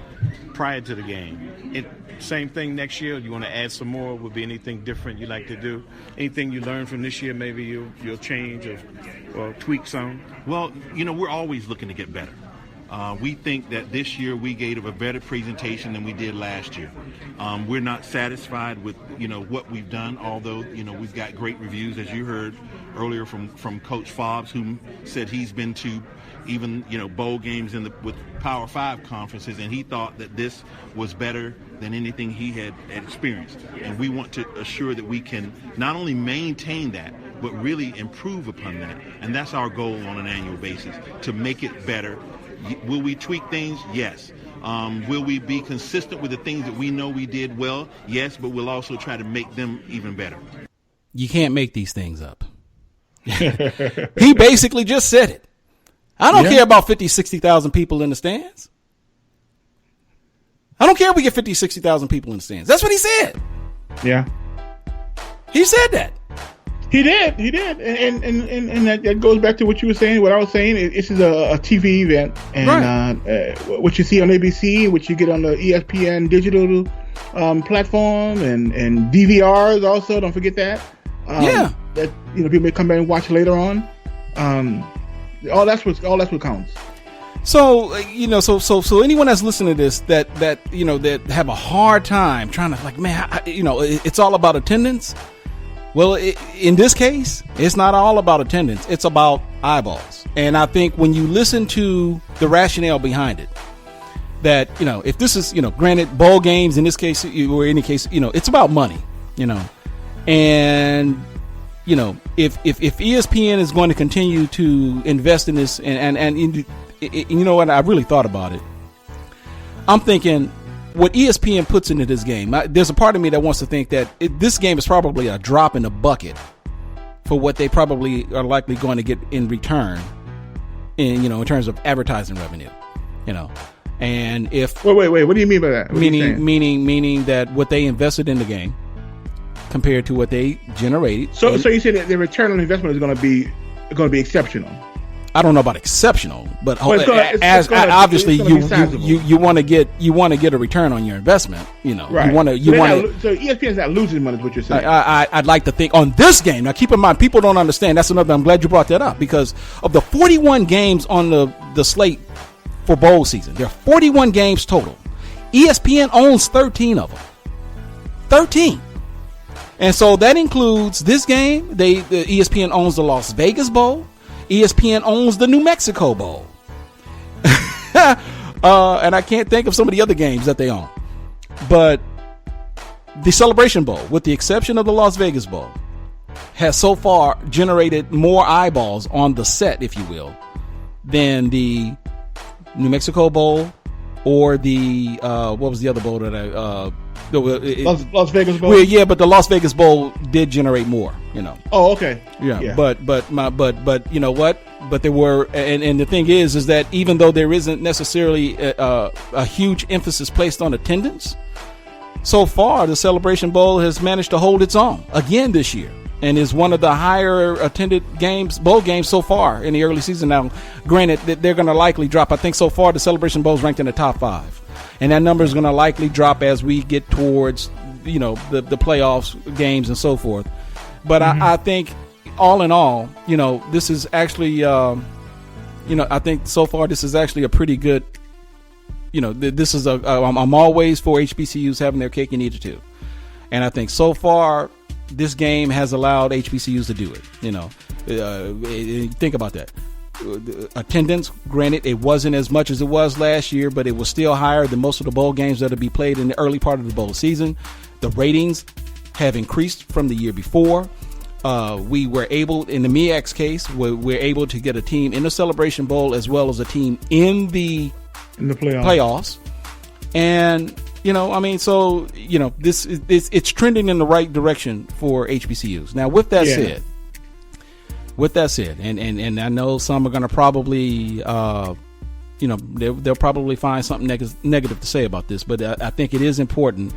Speaker 5: prior to the game, same thing next year? You want to add some more? Would be anything different you'd like to do? Anything you learned from this year maybe you'll change or tweak some?
Speaker 6: Well, we're always looking to get better. We think that this year we gave a better presentation than we did last year. We're not satisfied with, what we've done, although, we've got great reviews, as you heard earlier from Coach Fobbs, who said he's been to even, bowl games with Power 5 conferences, and he thought that this was better than anything he had experienced. And we want to assure that we can not only maintain that, but really improve upon that. And that's our goal on an annual basis, to make it better. Will we tweak things? Yes. Will we be consistent with the things that we know we did well? Yes, but we'll also try to make them even better.
Speaker 1: You can't make these things up. He basically just said it. I don't care about 50, 60,000 people in the stands. I don't care if we get 50, 60,000 people in the stands. That's what he said.
Speaker 2: Yeah.
Speaker 1: He said that.
Speaker 2: He did. And that goes back to what you were saying, what I was saying. This is a TV event. And what you see on ABC, what you get on the ESPN digital platform, and DVRs also, don't forget that. That people may come back and watch later on. All that's what counts.
Speaker 1: So so anyone that's listening to this that have a hard time trying to it's all about attendance. Well, in this case, it's not all about attendance. It's about eyeballs. And I think when you listen to the rationale behind it, that, if this is, granted, bowl games in this case, or any case, it's about money, and, if ESPN is going to continue to invest in this, and you know what, I really thought about it. I'm thinking what ESPN puts into this game, there's a part of me that wants to think that this game is probably a drop in the bucket for what they probably are likely going to get in return in terms of advertising revenue, and if
Speaker 2: wait, what do you mean by that?
Speaker 1: Meaning that what they invested in the game compared to what they generated.
Speaker 2: So you say that the return on investment is going to be exceptional.
Speaker 1: I don't know about exceptional, but
Speaker 2: obviously
Speaker 1: you want to get a return on your investment.
Speaker 2: Right. So ESPN is not losing money, is what you're saying.
Speaker 1: I'd like to think on this game. Now, keep in mind, people don't understand. That's another. I'm glad you brought that up, because of the 41 games on the slate for bowl season, there are 41 games total. ESPN owns 13 of them. 13. And so that includes this game. The ESPN owns the Las Vegas Bowl. ESPN owns the New Mexico Bowl. And I can't think of some of the other games that they own. But the Celebration Bowl, with the exception of the Las Vegas Bowl, has so far generated more eyeballs on the set, if you will, than the New Mexico Bowl or the what was the other bowl that
Speaker 2: Las Vegas Bowl.
Speaker 1: Well, yeah, but the Las Vegas Bowl did generate more.
Speaker 2: Oh, okay.
Speaker 1: Yeah. But you know what? But there were, and the thing is that even though there isn't necessarily a huge emphasis placed on attendance, so far the Celebration Bowl has managed to hold its own again this year, and is one of the higher attended bowl games so far in the early season. Now, granted, that they're going to likely drop. I think so far the Celebration Bowl is ranked in the top 5, and that number is going to likely drop as we get towards the playoffs games and so forth. But I think all in all, this is actually, I think so far this is actually a pretty good. This is I'm always for HBCUs having their cake and eat it too, and I think so far this game has allowed HBCUs to do it. Think about that. Attendance, granted, it wasn't as much as it was last year, but it was still higher than most of the bowl games that will be played in the early part of the bowl season. The ratings have increased from the year before. We were able, in the MEAC's case, we're able to get a team in the Celebration Bowl as well as a team in the playoffs. And this is it's trending in the right direction for HBCUs. Now, with that said, and I know some are going to probably, they'll probably find something negative to say about this, but I think it is important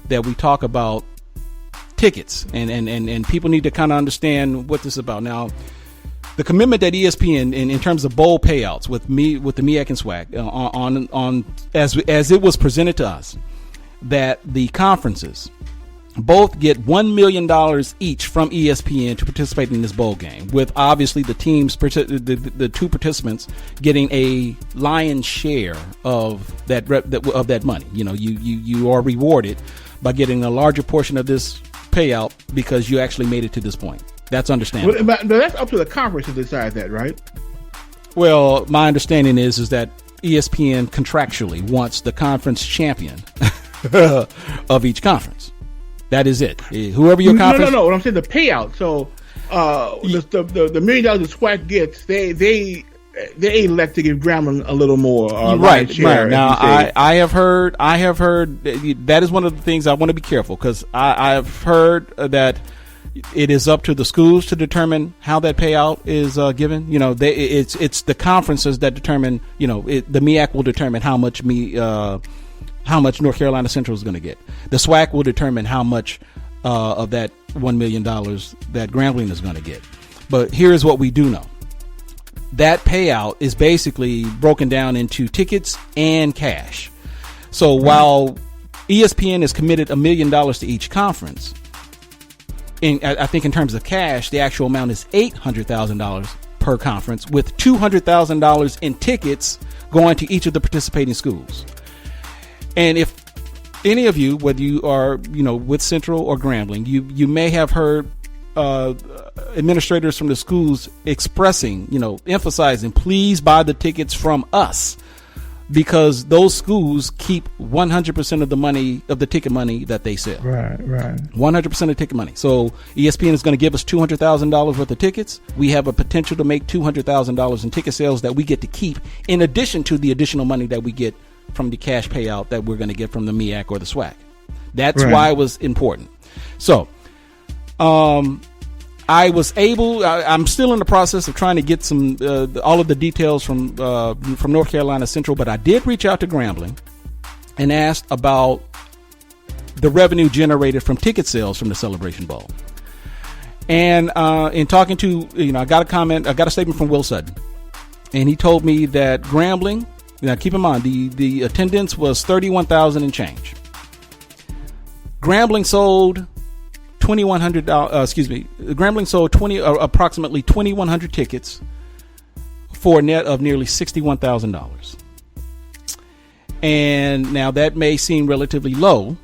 Speaker 1: that we talk about tickets, and people need to kind of understand what this is about. Now, the commitment that ESPN in terms of bowl payouts with the MEAC and SWAC on as it was presented to us, that the conferences both get $1 million each from ESPN to participate in this bowl game, with obviously the teams, the two participants, getting a lion's share of that money. You are rewarded by getting a larger portion of this payout because you actually made it to this point. That's understandable.
Speaker 2: But that's up to the conference to decide that, right?
Speaker 1: Well, my understanding is that ESPN contractually wants the conference champion of each conference. That is it. Whoever your conference.
Speaker 2: No. What I'm saying, the payout. So, the $1 million the SWAC gets, they elect to give Grambling a little more.
Speaker 1: Right. Now, I have heard that is one of the things I want to be careful, because I've heard that it is up to the schools to determine how that payout is given. It's the conferences that determine. The MEAC will determine how much North Carolina Central is going to get. The SWAC will determine how much of that $1 million that Grambling is going to get. But here's what we do know. That payout is basically broken down into tickets and cash. So while ESPN is committed $1 million to each conference, I think in terms of cash, the actual amount is $800,000 per conference, with $200,000 in tickets going to each of the participating schools. And if any of you, whether you are, with Central or Grambling, you may have heard administrators from the schools expressing, emphasizing, please buy the tickets from us. because those schools keep 100% of the money, of the ticket money that they sell.
Speaker 2: Right.
Speaker 1: 100% of ticket money. So ESPN is going to give us $200,000 worth of tickets. We have a potential to make $200,000 in ticket sales that we get to keep, in addition to the additional money that we get from the cash payout that we're going to get from the MEAC or the SWAC. That's why it was important. So, I was able. I'm still in the process of trying to get some all of the details from North Carolina Central, but I did reach out to Grambling and asked about the revenue generated from ticket sales from the Celebration Bowl. And in talking to, I got a statement from Will Sutton, and he told me that Grambling. Now, keep in mind the attendance was 31,000 and change. Grambling sold. Grambling sold approximately 2,100 tickets for a net of nearly $61,000. And now that may seem relatively low,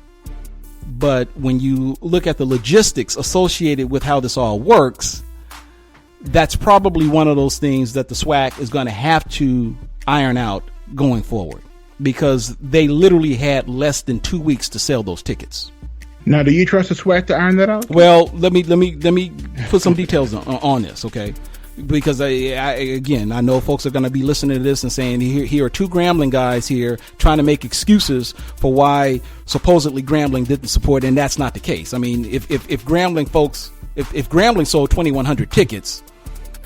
Speaker 1: but when you look at the logistics associated with how this all works, that's probably one of those things that the SWAC is going to have to iron out going forward, because they literally had less than 2 weeks to sell those tickets.
Speaker 2: Now, do you trust the SWAC to iron that out?
Speaker 1: Well, let me put some details on this, okay? Because I know folks are going to be listening to this and saying, here are two Grambling guys here trying to make excuses for why supposedly Grambling didn't support, and that's not the case. I mean, if Grambling folks, if Grambling sold 2,100 tickets,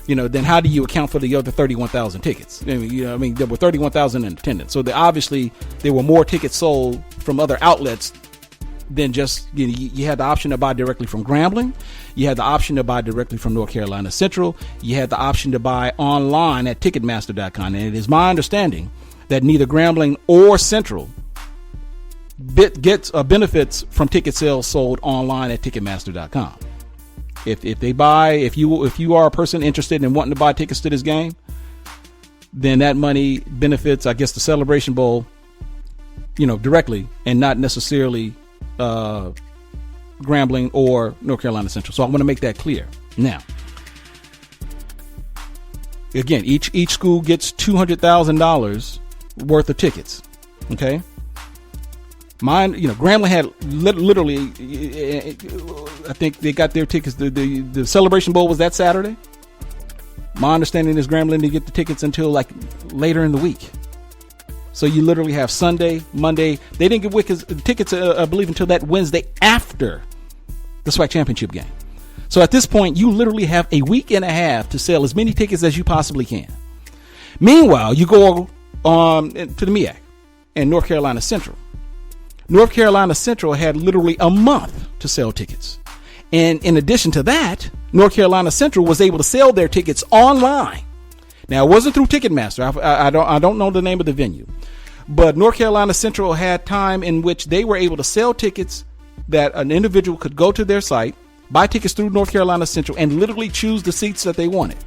Speaker 1: then how do you account for the other 31,000 tickets? There were 31,000 in attendance, so obviously there were more tickets sold from other outlets than just, you had the option to buy directly from Grambling. You had the option to buy directly from North Carolina Central. You had the option to buy online at Ticketmaster.com. And it is my understanding that neither Grambling or Central gets benefits from ticket sales sold online at Ticketmaster.com. If you are a person interested in wanting to buy tickets to this game, then that money benefits, I guess, the Celebration Bowl, directly, and not necessarily Grambling or North Carolina Central. So I want to make that clear. Now, again, each school gets $200,000 worth of tickets. Okay. Mine, Grambling had literally, I think they got their tickets. The Celebration Bowl was that Saturday. My understanding is Grambling didn't get the tickets until like later in the week. So you literally have Sunday, Monday. They didn't get tickets, I believe, until that Wednesday after the SWAC championship game. So at this point, you literally have a week and a half to sell as many tickets as you possibly can. Meanwhile, you go to the MEAC and North Carolina Central. North Carolina Central had literally a month to sell tickets. And in addition to that, North Carolina Central was able to sell their tickets online. Now, it wasn't through Ticketmaster. I don't know the name of the venue. But North Carolina Central had time in which they were able to sell tickets that an individual could go to their site, buy tickets through North Carolina Central, and literally choose the seats that they wanted.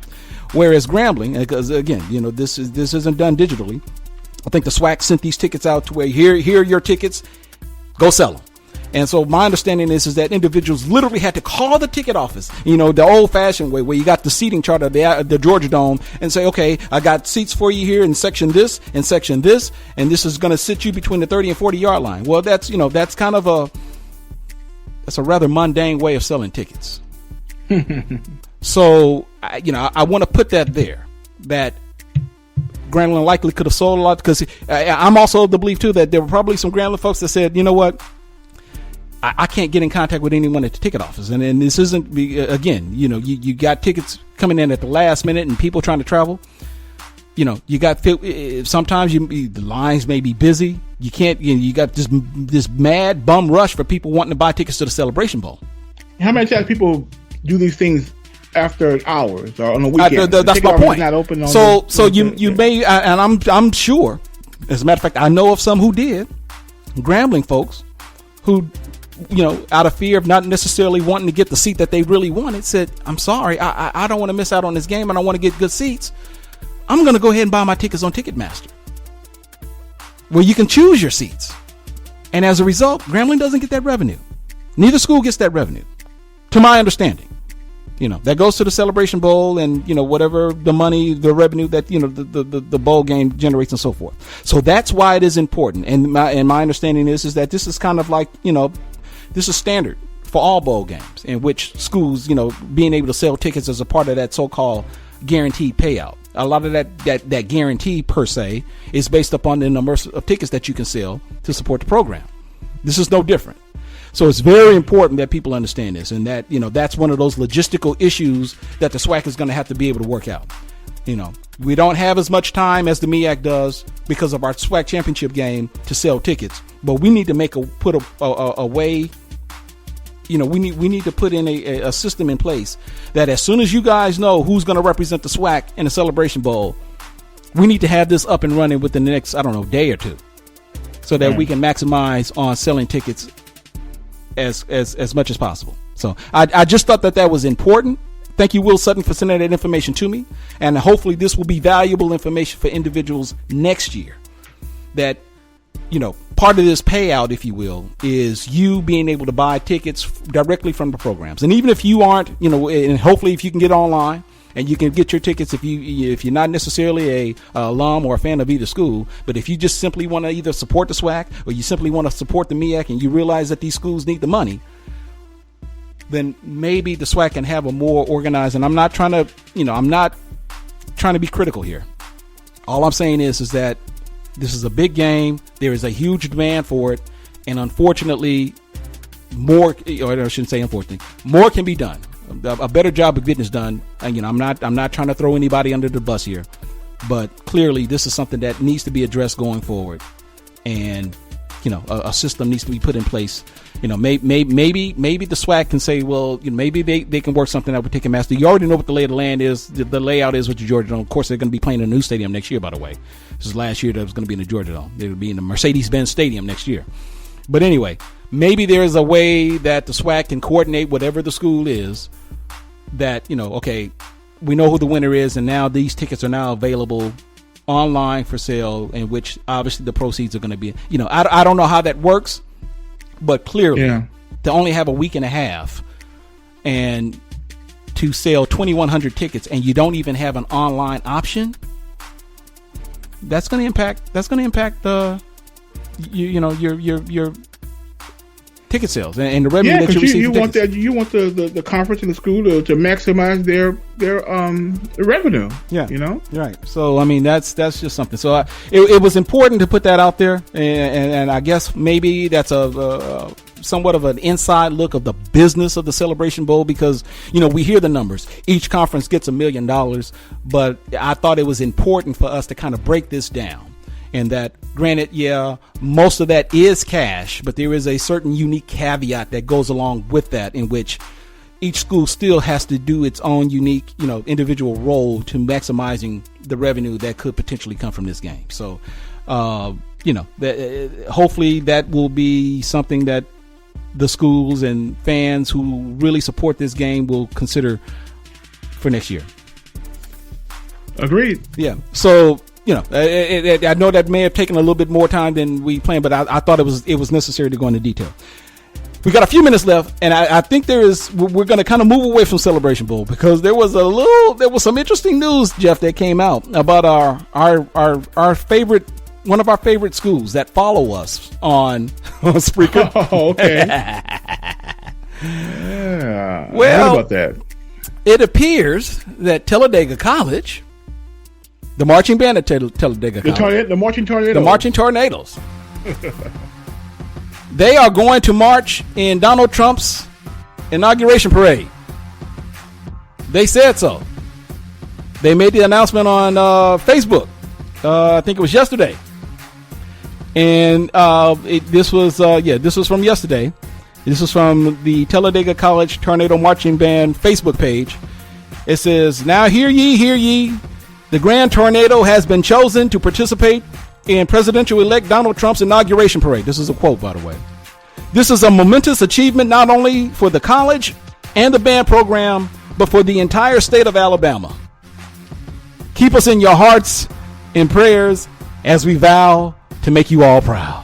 Speaker 1: Whereas Grambling, because again, this isn't done digitally. I think the SWAC sent these tickets out to where here are your tickets, go sell them. And so my understanding is that individuals literally had to call the ticket office, the old-fashioned way, where you got the seating chart of the Georgia Dome, and say, okay, I got seats for you here in section this and section this, and this is going to sit you between the 30 and 40 yard line. Well, that's kind of that's a rather mundane way of selling tickets. So, I want to put that there, that Grambling likely could have sold a lot, because I'm also of the belief too that there were probably some Grambling folks that said, you know what, I can't get in contact with anyone at the ticket office. And this isn't, again, you got tickets coming in at the last minute and people trying to travel. You got, sometimes the lines may be busy. You can't, you got this mad bum rush for people wanting to buy tickets to the Celebration Bowl.
Speaker 2: How many times people do these things after hours or on a weekend?
Speaker 1: That's my point.
Speaker 2: Not open on
Speaker 1: so you may, and I'm sure, as a matter of fact, I know of some who did, Grambling folks who, out of fear of not necessarily wanting to get the seat that they really wanted, said, I'm sorry, I don't want to miss out on this game and I want to get good seats. I'm going to go ahead and buy my tickets on Ticketmaster, where you can choose your seats. And as a result, Grambling doesn't get that revenue. Neither school gets that revenue, to my understanding. that goes to the Celebration Bowl and, whatever the money, the revenue that, the bowl game generates and so forth. So that's why it is important. And my understanding is that this is kind of like, this is standard for all bowl games in which schools, being able to sell tickets as a part of that so-called guaranteed payout. A lot of that guarantee per se is based upon the number of tickets that you can sell to support the program. This is no different. So it's very important that people understand this, and that, that's one of those logistical issues that the SWAC is going to have to be able to work out. We don't have as much time as the MEAC does because of our SWAC championship game to sell tickets, but we need to put a way. We need to put in a system in place that as soon as you guys know who's going to represent the SWAC in the Celebration Bowl, we need to have this up and running within the next, day or two, so that we can maximize on selling tickets as much as possible. So I just thought that was important. Thank you, Will Sutton, for sending that information to me, and hopefully this will be valuable information for individuals next year. That part of this payout, if you will, is you being able to buy tickets directly from the programs. And even if you aren't, and hopefully if you can get online and you can get your tickets, if you're not necessarily a alum or a fan of either school, but if you just simply want to either support the SWAC or you simply want to support the MEAC and you realize that these schools need the money, then maybe the SWAC can have a more organized. And I'm not trying to be critical here. All I'm saying is that this is a big game. There is a huge demand for it, and unfortunately, more can be done. A better job of getting this done. And, I'm not trying to throw anybody under the bus here, but clearly this is something that needs to be addressed going forward, and a system needs to be put in place. Maybe the SWAC can say, well, maybe they can work something out with Ticketmaster. You already know what the lay of the land is. The layout is with the Georgia Dome. Of course, they're going to be playing in a new stadium next year, by the way. This is last year that was going to be in the Georgia Dome. They would be in the Mercedes-Benz Stadium next year. But anyway, maybe there is a way that the SWAC can coordinate whatever the school is that, okay, we know who the winner is, and now these tickets are now available online for sale, in which obviously the proceeds are going to be, I don't know how that works, but clearly to only have a week and a half and to sell 2,100 tickets and you don't even have an online option, that's going to impact your ticket sales and the revenue that you receive.
Speaker 2: You want the conference and the school to maximize their revenue.
Speaker 1: Yeah, right. So that's just something. So it was important to put that out there, and I guess maybe that's a somewhat of an inside look of the business of the Celebration Bowl, because we hear the numbers. Each conference gets $1 million, but I thought it was important for us to kind of break this down. And that, granted, most of that is cash, but there is a certain unique caveat that goes along with that, in which each school still has to do its own unique, individual role to maximizing the revenue that could potentially come from this game. So, hopefully that will be something that the schools and fans who really support this game will consider for next year.
Speaker 2: Agreed.
Speaker 1: Yeah. So, I know that may have taken a little bit more time than we planned, but I thought it was necessary to go into detail. We got a few minutes left, and I think we're going to kind of move away from Celebration Bowl, because there was some interesting news, Jeff, that came out about our favorite, one of our favorite schools that follow us on Spreaker.
Speaker 2: Oh, okay. Yeah.
Speaker 1: Well,
Speaker 2: how about that?
Speaker 1: It appears that Talladega College, the marching band at Talladega College,
Speaker 2: the marching tornadoes.
Speaker 1: The marching tornadoes. They are going to march in Donald Trump's inauguration parade. They said so. They made the announcement on Facebook. I think it was yesterday. And this was from yesterday. This was from the Talladega College Tornado Marching Band Facebook page. It says, "Now hear ye, hear ye. The Grand Tornado has been chosen to participate in presidential-elect Donald Trump's inauguration parade." This is a quote, by the way. "This is a momentous achievement not only for the college and the band program, but for the entire state of Alabama. Keep us in your hearts and prayers as we vow to make you all proud.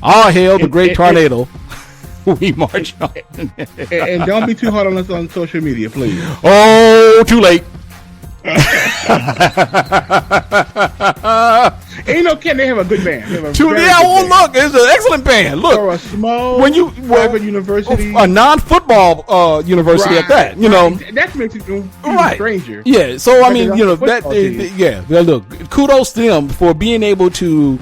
Speaker 1: All hail the great tornado." we march on.
Speaker 2: And don't be too hard on us on social media, please.
Speaker 1: Oh, too late.
Speaker 2: Ain't no kidding. They have a good band. They have a
Speaker 1: Look, it's an excellent band. Look,
Speaker 2: for a small
Speaker 1: private
Speaker 2: university,
Speaker 1: a non-football university at that,
Speaker 2: that makes it
Speaker 1: right.
Speaker 2: stranger.
Speaker 1: Yeah, so I mean, look, kudos to them for being able to,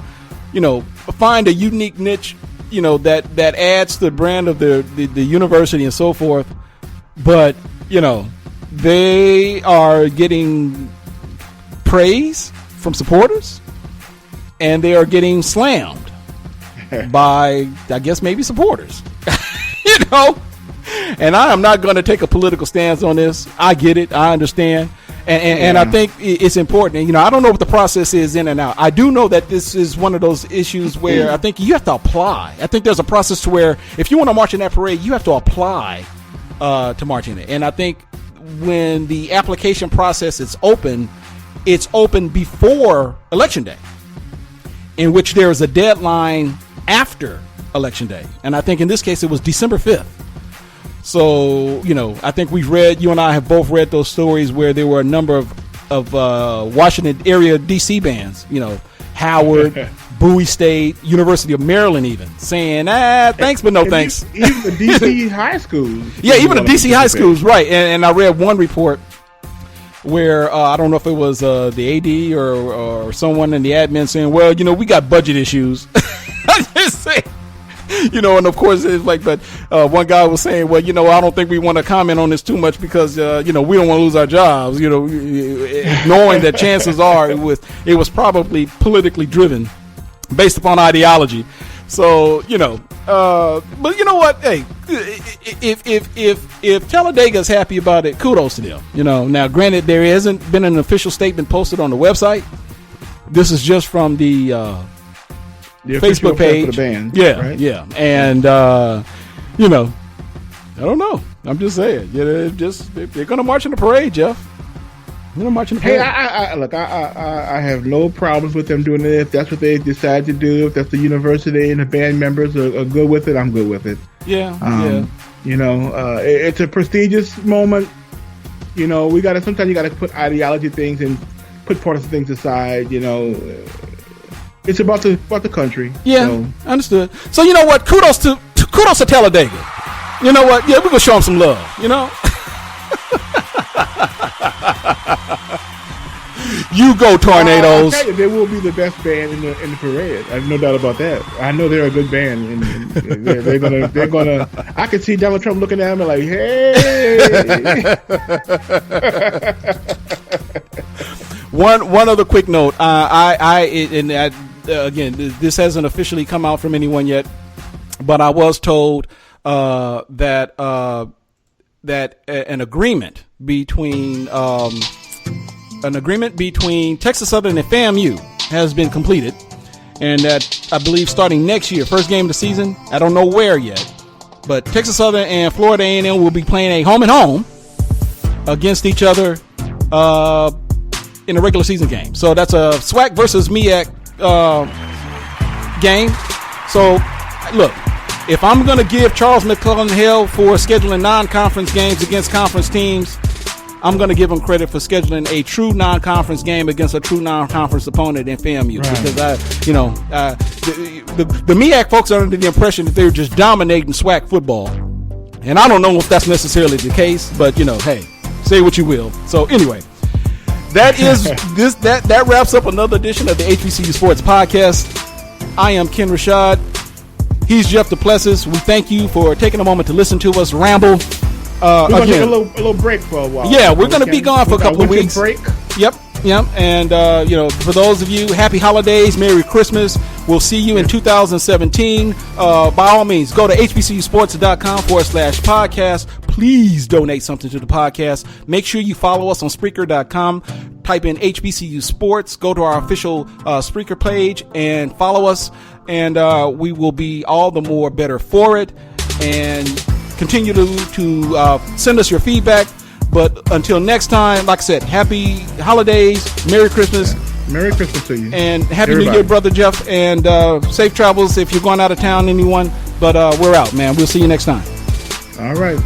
Speaker 1: find a unique niche, that adds to the brand of the university and so forth. But they are getting praise from supporters, and they are getting slammed by, I guess, maybe supporters. And I am not going to take a political stance on this. I get it. I understand. And I think it's important. And, I don't know what the process is in and out. I do know that this is one of those issues where I think you have to apply. I think there's a process to where if you want to march in that parade, you have to apply to march in it. And I think when the application process is open, it's open before Election Day, in which there is a deadline after Election Day. And I think in this case, it was December 5th. So, I think you and I have both read those stories where there were a number of Washington area DC bands, Howard, Bowie State, University of Maryland even, saying, thanks, but no thanks.
Speaker 2: Even the DC high schools.
Speaker 1: Yeah, even the DC high schools, right. And I read one report where I don't know if it was the AD or someone in the admin saying, well, we got budget issues. I just say, and of course it's like, but one guy was saying, well, I don't think we want to comment on this too much because, we don't want to lose our jobs, knowing that chances are it was probably politically driven based upon ideology. So, but you know what? Hey, if Talladega's happy about it, kudos to them. Now granted, there hasn't been an official statement posted on the website. This is just from the Facebook page
Speaker 2: for the band.
Speaker 1: Yeah,
Speaker 2: right?
Speaker 1: yeah. And I don't know. I'm just saying. They're gonna march in the parade, Jeff. They're gonna march in the parade.
Speaker 2: Hey, I have no problems with them doing it. If that's what they decide to do, if that's the university and the band members are good with it, I'm good with it.
Speaker 1: Yeah.
Speaker 2: It's a prestigious moment. Sometimes you gotta put ideology things and put partisan things aside. It's about the country.
Speaker 1: Yeah,
Speaker 2: so.
Speaker 1: Understood. So you know what? Kudos to Talladega. You know what? Yeah, we're gonna show them some love. You go Tornadoes.
Speaker 2: I'll tell you, they will be the best band in the parade. I have no doubt about that. I know they're a good band, and they're gonna. I can see Donald Trump looking at them and like, hey.
Speaker 1: One other quick note. Again, this hasn't officially come out from anyone yet, but I was told that an agreement between Texas Southern and FAMU has been completed, and that I believe starting next year, first game of the season. I don't know where yet, but Texas Southern and Florida A&M will be playing a home and home against each other in a regular season game. So that's a SWAC versus MEAC game. So look, if I'm going to give Charles McClellan hell for scheduling non-conference games against conference teams, I'm going to give him credit for scheduling a true non-conference game against a true non-conference opponent in FAMU. Right. Because the MEAC folks are under the impression that they're just dominating SWAC football, and I don't know if that's necessarily the case. But hey, say what you will. So anyway, that is that wraps up another edition of the HBCU Sports Podcast. I am Ken Rashad. He's Jeff Duplessis. We thank you for taking a moment to listen to us ramble.
Speaker 2: We're going to take a little break for a while.
Speaker 1: Yeah, we're going to be gone for a couple of weeks.
Speaker 2: Break.
Speaker 1: Yep. And, for those of you, happy holidays, Merry Christmas. We'll see you in 2017. By all means, go to hbcusports.com/podcast. Please donate something to the podcast. Make sure you follow us on Spreaker.com. Type in HBCU Sports. Go to our official Spreaker page and follow us. And we will be all the more better for it. And continue to send us your feedback. But until next time, like I said, happy holidays, Merry Christmas.
Speaker 2: Merry Christmas to you.
Speaker 1: And Happy New Year, Brother Jeff. And safe travels if you're going out of town, anyone. But we're out, man. We'll see you next time.
Speaker 2: All right.